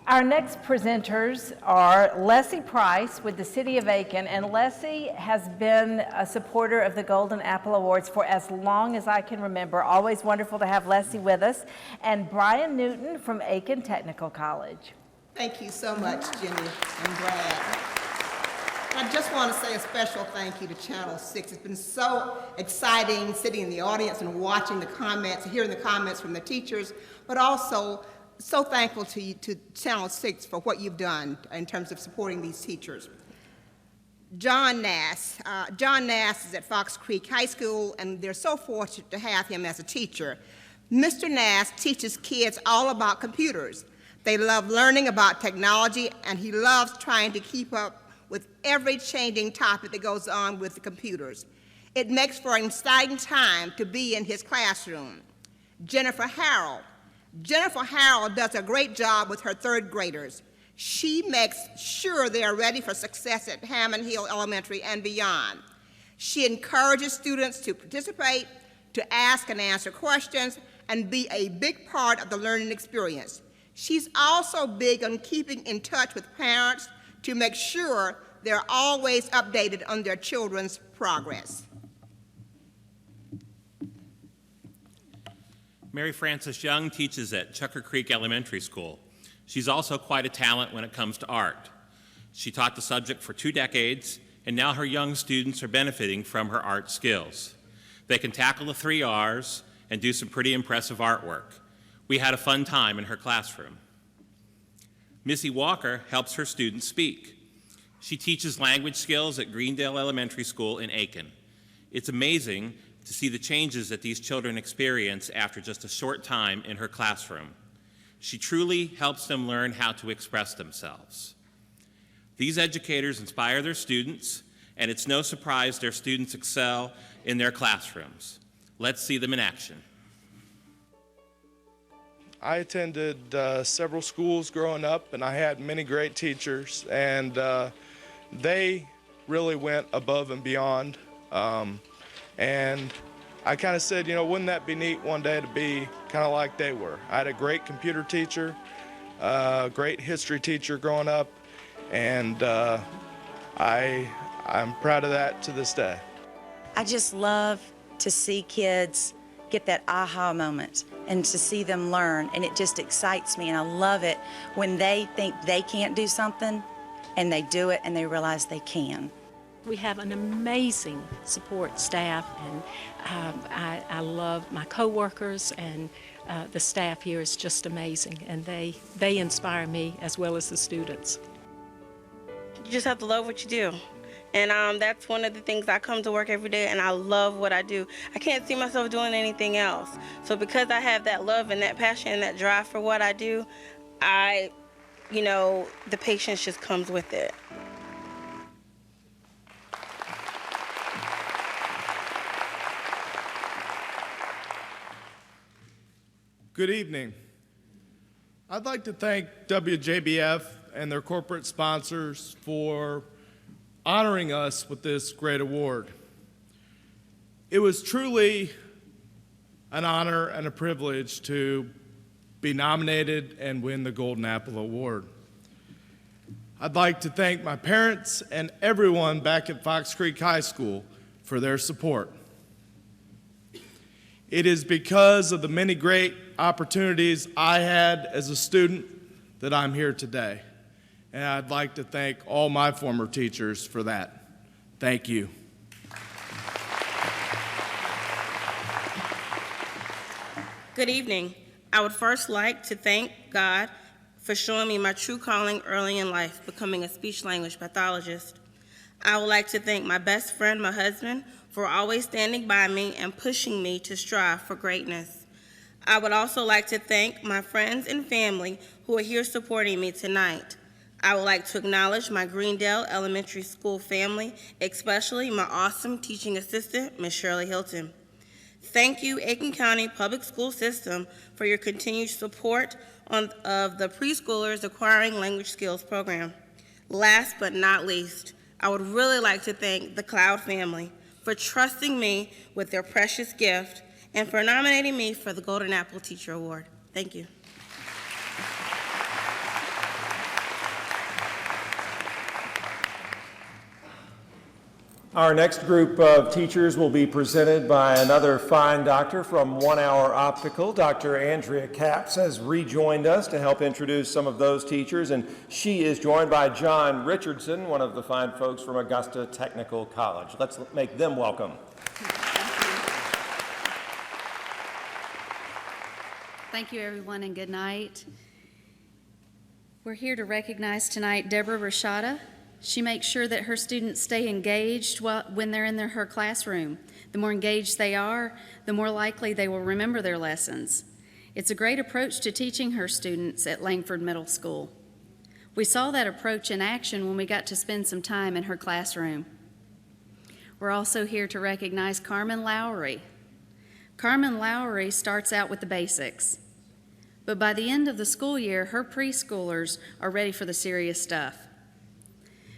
Our next presenters are Leslie Price with the City of Aiken, and Leslie has been a supporter of the Golden Apple Awards for as long as I can remember. Always wonderful to have Leslie with us. And Brian Newton from Aiken Technical College. Thank you so much, Jimmy and Brad. I just want to say a special thank you to Channel 6. It's been so exciting sitting in the audience and watching the comments, hearing the comments from the teachers, but also so thankful to Channel 6 for what you've done in terms of supporting these teachers. John Nass is at Fox Creek High School, and they're so fortunate to have him as a teacher. Mr. Nass teaches kids all about computers. They love learning about technology, and he loves trying to keep up with every changing topic that goes on with the computers. It makes for an exciting time to be in his classroom. Jennifer Harrell does a great job with her third graders. She makes sure they are ready for success at Hammond Hill Elementary and beyond. She encourages students to participate, to ask and answer questions, and be a big part of the learning experience. She's also big on keeping in touch with parents to make sure they're always updated on their children's progress. Mary Frances Young teaches at Chucker Creek Elementary School. She's also quite a talent when it comes to art. She taught the subject for 2 decades, and now her young students are benefiting from her art skills. They can tackle the 3 R's and do some pretty impressive artwork. We had a fun time in her classroom. Missy Walker helps her students speak. She teaches language skills at Greendale Elementary School in Aiken. It's amazing to see the changes that these children experience after just a short time in her classroom. She truly helps them learn how to express themselves. These educators inspire their students, and it's no surprise their students excel in their classrooms. Let's see them in action. I attended several schools growing up, and I had many great teachers, and they really went above and beyond. And I kind of said, you know, wouldn't that be neat one day to be kind of like they were? I had a great computer teacher, a great history teacher growing up, and I'm proud of that to this day. I just love to see kids get that aha moment and to see them learn, and it just excites me, and I love it when they think they can't do something and they do it and they realize they can. We have an amazing support staff, and I love my coworkers, and the staff here is just amazing, and they inspire me as well as the students. You just have to love what you do. And that's one of the things. I come to work every day and I love what I do. I can't see myself doing anything else. So because I have that love and that passion and that drive for what I do, the patience just comes with it. Good evening. I'd like to thank WJBF and their corporate sponsors for honoring us with this great award. It was truly an honor and a privilege to be nominated and win the Golden Apple Award. I'd like to thank my parents and everyone back at Fox Creek High School for their support. It is because of the many great opportunities I had as a student that I'm here today. And I'd like to thank all my former teachers for that. Thank you. Good evening. I would first like to thank God for showing me my true calling early in life, becoming a speech-language pathologist. I would like to thank my best friend, my husband, for always standing by me and pushing me to strive for greatness. I would also like to thank my friends and family who are here supporting me tonight. I would like to acknowledge my Greendale Elementary School family, especially my awesome teaching assistant, Ms. Shirley Hilton. Thank you, Aiken County Public School System, for your continued support of the Preschoolers Acquiring Language Skills program. Last but not least, I would really like to thank the Cloud family for trusting me with their precious gift and for nominating me for the Golden Apple Teacher Award. Thank you. Our next group of teachers will be presented by another fine doctor from 1 Hour Optical. Dr. Andrea Capps has rejoined us to help introduce some of those teachers, and she is joined by John Richardson, one of the fine folks from Augusta Technical College. Let's make them welcome. Thank you, everyone, and good night. We're here to recognize tonight Deborah Rashada. She makes sure that her students stay engaged when they're in her classroom. The more engaged they are, the more likely they will remember their lessons. It's a great approach to teaching her students at Langford Middle School. We saw that approach in action when we got to spend some time in her classroom. We're also here to recognize Carmen Lowry. Carmen Lowry starts out with the basics, but by the end of the school year, her preschoolers are ready for the serious stuff.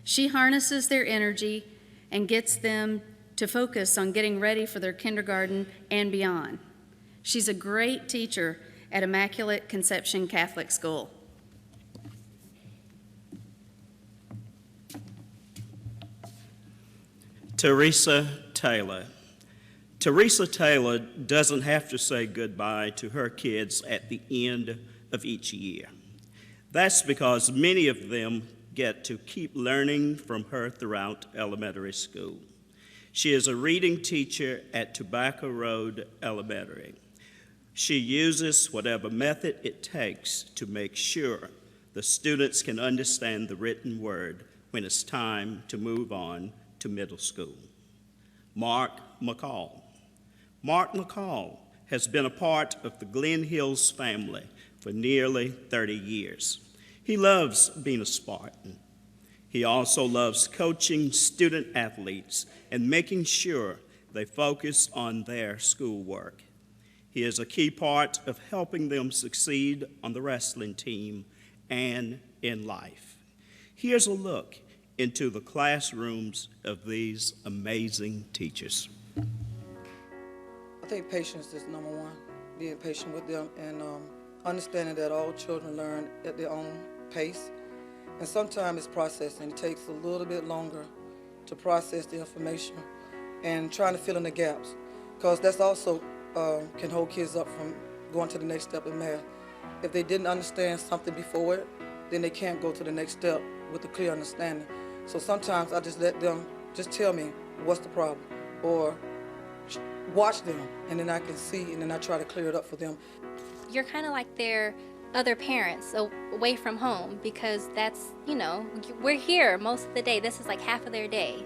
She harnesses their energy and gets them to focus on getting ready for their kindergarten and beyond. She's a great teacher at Immaculate Conception Catholic School. Teresa Taylor. Teresa Taylor doesn't have to say goodbye to her kids at the end of each year. That's because many of them get to keep learning from her throughout elementary school. She is a reading teacher at Tobacco Road Elementary. She uses whatever method it takes to make sure the students can understand the written word when it's time to move on to middle school. Mark McCall. Mark McCall has been a part of the Glen Hills family for nearly 30 years. He loves being a Spartan. He also loves coaching student athletes and making sure they focus on their schoolwork. He is a key part of helping them succeed on the wrestling team and in life. Here's a look into the classrooms of these amazing teachers. I think patience is number one, being patient with them and understanding that all children learn at their own pace. And sometimes it's processing. It takes a little bit longer to process the information and trying to fill in the gaps, because that's also can hold kids up from going to the next step in math. If they didn't understand something before it, then they can't go to the next step with a clear understanding. So sometimes I just let them just tell me what's the problem, or watch them, and then I can see, and then I try to clear it up for them. You're kind of like their other parents away from home, because that's, you know, we're here most of the day. This is like half of their day.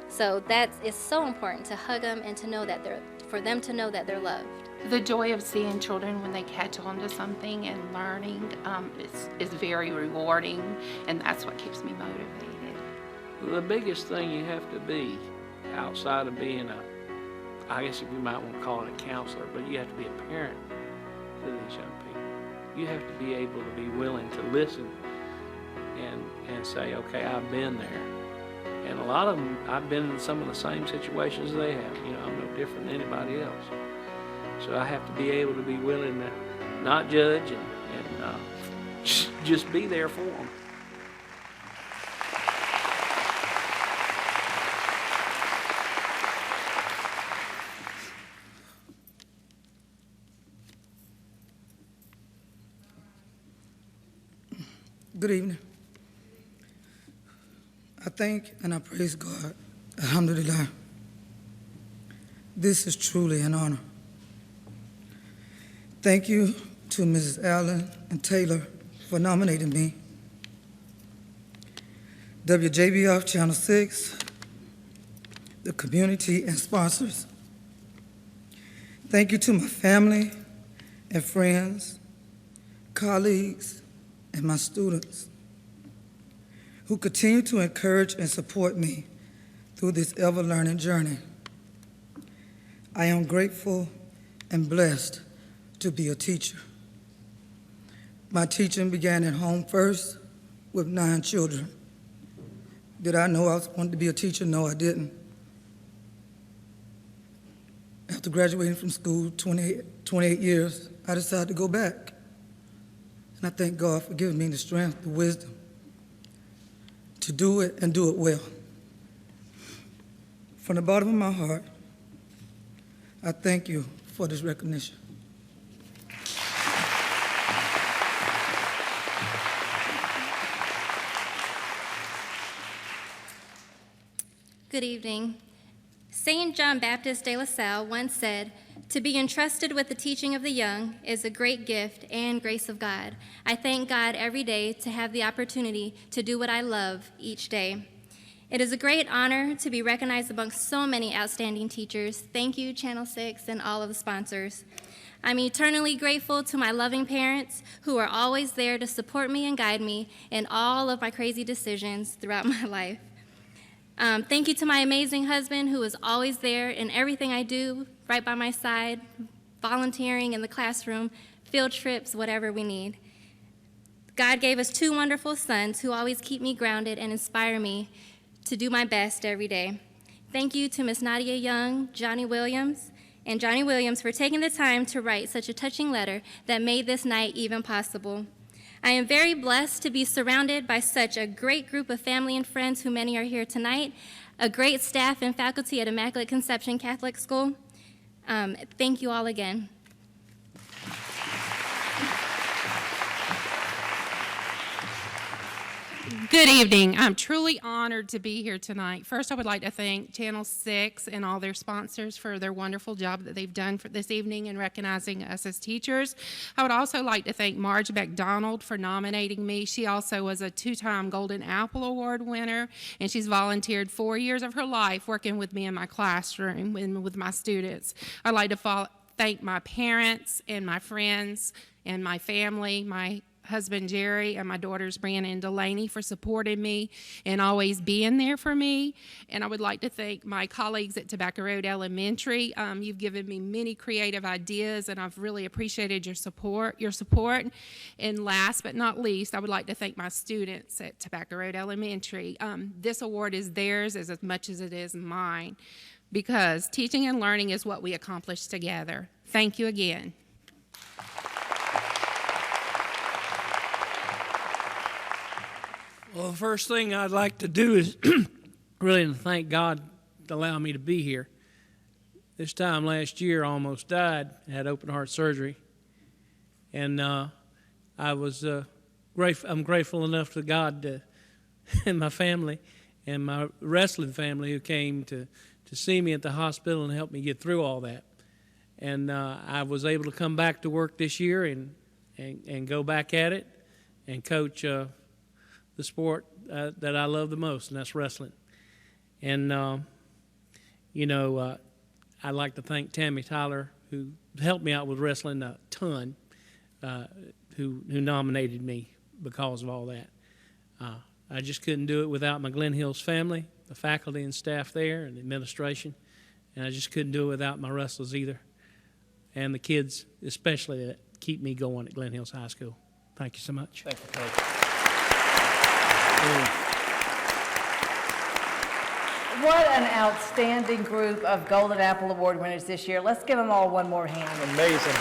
So it's so important to hug them and to know that for them to know that they're loved. The joy of seeing children when they catch on to something and learning is very rewarding, and that's what keeps me motivated. The biggest thing you have to be outside of being I guess if you might want to call it a counselor, but you have to be a parent to these young people. You have to be able to be willing to listen and say, okay, I've been there. And a lot of them, I've been in some of the same situations they have. You know, I'm no different than anybody else. So I have to be able to be willing to not judge and just be there for them. Good evening. I thank and I praise God. Alhamdulillah. This is truly an honor. Thank you to Mrs. Allen and Taylor for nominating me. WJBF Channel 6, the community and sponsors. Thank you to my family and friends, colleagues, and my students who continue to encourage and support me through this ever-learning journey. I am grateful and blessed to be a teacher. My teaching began at home first with 9 children. Did I know I wanted to be a teacher? No, I didn't. After graduating from school, 28 years, I decided to go back. And I thank God for giving me the strength, the wisdom to do it and do it well. From the bottom of my heart, I thank you for this recognition. Good evening. St. John Baptist de La Salle once said, "To be entrusted with the teaching of the young is a great gift and grace of God. I thank God every day to have the opportunity to do what I love each day." It is a great honor to be recognized amongst so many outstanding teachers. Thank you, Channel 6, and all of the sponsors. I'm eternally grateful to my loving parents who are always there to support me and guide me in all of my crazy decisions throughout my life. Thank you to my amazing husband who is always there in everything I do, right by my side, volunteering in the classroom, field trips, whatever we need. God gave us 2 wonderful sons who always keep me grounded and inspire me to do my best every day. Thank you to Miss Nadia Young, Johnny Williams for taking the time to write such a touching letter that made this night even possible. I am very blessed to be surrounded by such a great group of family and friends who many are here tonight, a great staff and faculty at Immaculate Conception Catholic School. Thank you all again. Good evening. I'm truly honored to be here tonight. First, I would like to thank Channel 6 and all their sponsors for their wonderful job that they've done for this evening in recognizing us as teachers. I would also like to thank Marge McDonald for nominating me. She also was a 2-time Golden Apple Award winner, and she's volunteered 4 years of her life working with me in my classroom and with my students. I'd like to thank my parents and my friends and my family, my husband Jerry and my daughters Brianna and Delaney for supporting me and always being there for me. And I would like to thank my colleagues at Tobacco Road Elementary. You've given me many creative ideas and I've really appreciated your support. And last but not least, I would like to thank my students at Tobacco Road Elementary. This award is theirs as much as it is mine, because teaching and learning is what we accomplish together. Thank you again. Well, the first thing I'd like to do is really to thank God to allow me to be here. This time last year, I almost died, had open heart surgery, and I was grateful. I'm grateful enough to God and my family and my wrestling family who came to see me at the hospital and help me get through all that. And I was able to come back to work this year and go back at it and coach the sport that I love the most, and that's wrestling. And, I'd like to thank Tammy Tyler, who helped me out with wrestling a ton, who nominated me because of all that. I just couldn't do it without my Glen Hills family, the faculty and staff there, and the administration, and I just couldn't do it without my wrestlers either, and the kids especially that keep me going at Glen Hills High School. Thank you so much. Thank you, Coach. What an outstanding group of Golden Apple Award winners this year. Let's give them all one more hand. Amazing.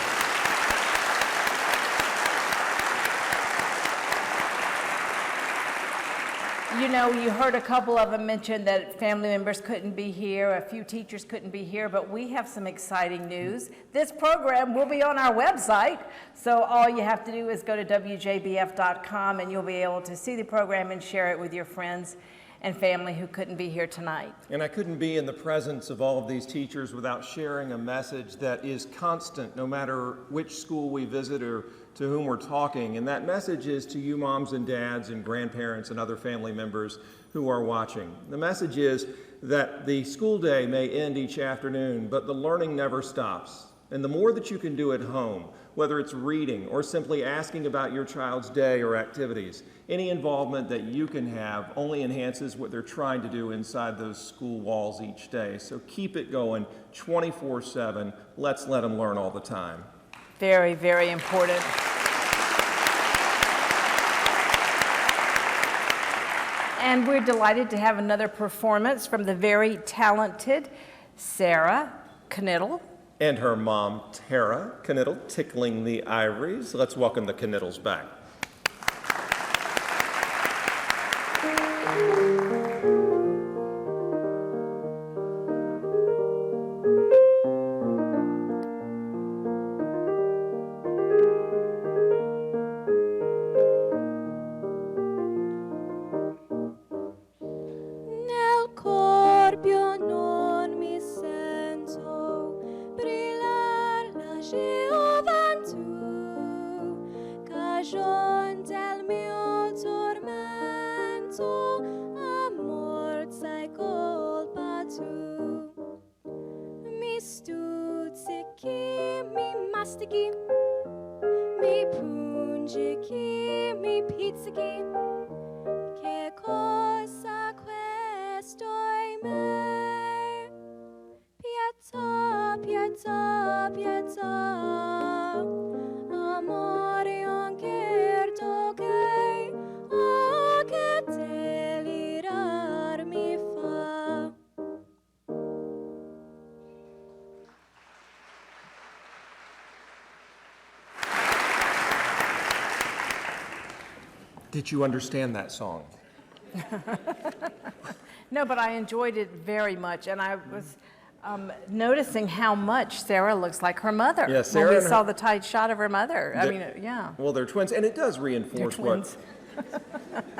You know, you heard a couple of them mention that family members couldn't be here, a few teachers couldn't be here, but we have some exciting news. This program will be on our website, so all you have to do is go to WJBF.com and you'll be able to see the program and share it with your friends and family who couldn't be here tonight. And I couldn't be in the presence of all of these teachers without sharing a message that is constant no matter which school we visit or to whom we're talking. And that message is to you moms and dads and grandparents and other family members who are watching. The message is that the school day may end each afternoon, but the learning never stops. And the more that you can do at home, whether it's reading or simply asking about your child's day or activities, any involvement that you can have only enhances what they're trying to do inside those school walls each day. So keep it going 24/7. Let's let them learn all the time. Very, very important. And we're delighted to have another performance from the very talented Sarah Knittle. And her mom, Tara Knittle, tickling the ivories. Let's welcome the Knittles back. toastiki, mi pungiki, mi pizzaki. Che cosa questo è me? Piazza, piazza, piazza, amore anche che, oh che delirar mi fa. Did you understand that song? No, but I enjoyed it very much, and I was noticing how much Sarah looks like her mother. Yeah, Sarah when we and saw her- the tight shot of her mother. I The- mean, yeah. Well, they're twins, and it does They're reinforce twins.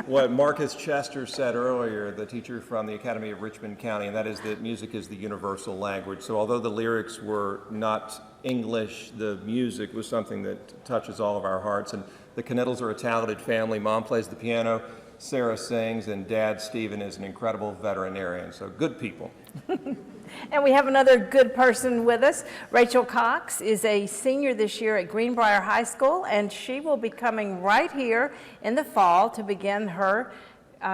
what Marcus Chester said earlier, the teacher from the Academy of Richmond County, and that is that music is the universal language. So although the lyrics were not English, the music was something that touches all of our hearts. And the Knittles are a talented family. Mom plays the piano, Sarah sings, and Dad, Stephen, is an incredible veterinarian. So good people. And we have another good person with us. Rachel Cox is a senior this year at Greenbrier High School, and she will be coming right here in the fall to begin her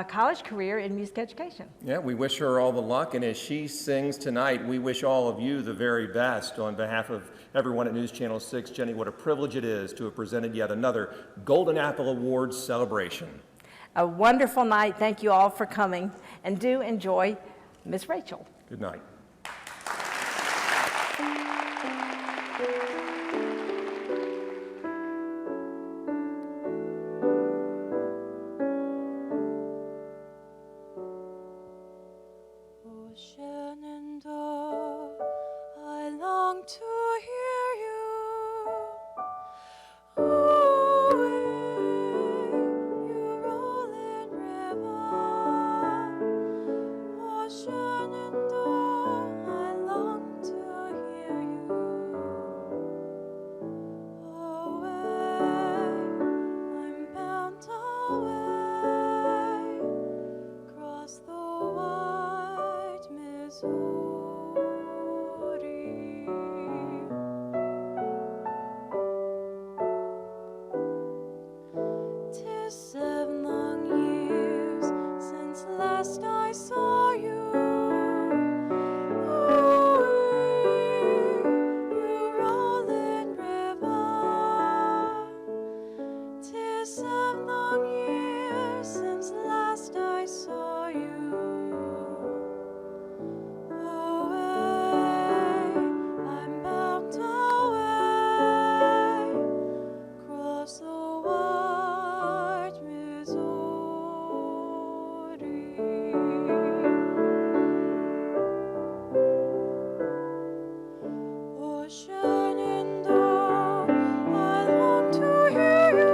college career in music education. Yeah, we wish her all the luck, and as she sings tonight, we wish all of you the very best. On behalf of everyone at News Channel 6, Jenny, what a privilege it is to have presented yet another Golden Apple Awards celebration. A wonderful night. Thank you all for coming, and do enjoy Miss Rachel. Good night. Shenandoah, I long to hear you. Away, you rolling river. Oh, Shenandoah, I long to hear you. Away, I'm bound away, across the white Missouri. 'Tis 7 long years since last I saw you. You rolling river. 'Tis 7 long years since last I saw you. Away, I'm bound away, across the white Missouri. Oh, Shenandoah, I long to hear you.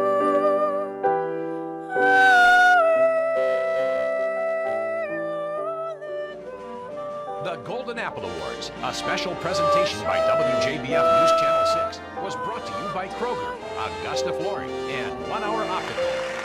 The Golden Apple Awards, a special presentation by WJBF News Channel 6, was brought to you by Kroger, Augusta Flooring, and 1 Hour Optical.